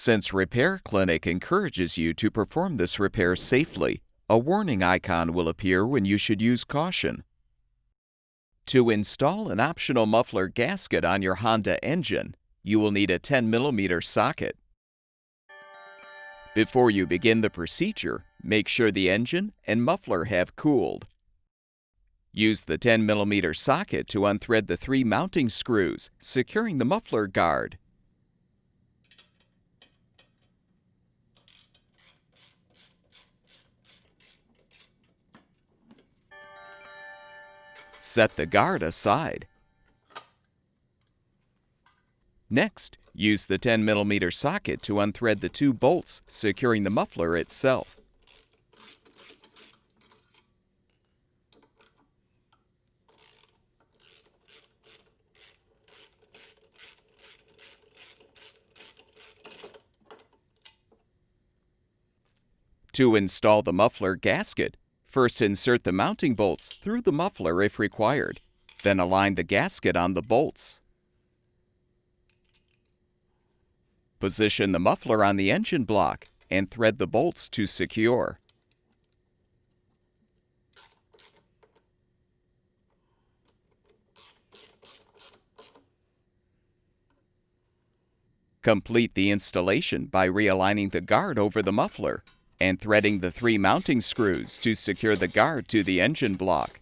Since Repair Clinic encourages you to perform this repair safely, a warning icon will appear when you should use caution. To install an optional muffler gasket on your Honda engine, you will need a 10mm socket. Before you begin the procedure, make sure the engine and muffler have cooled. Use the 10mm socket to unthread the 3 mounting screws, securing the muffler guard. Set the guard aside. Next, use the 10mm socket to unthread the 2 bolts, securing the muffler itself. To install the muffler gasket, first insert the mounting bolts through the muffler if required, then align the gasket on the bolts. Position the muffler on the engine block and thread the bolts to secure. Complete the installation by realigning the guard over the muffler and threading the 3 mounting screws to secure the guard to the engine block.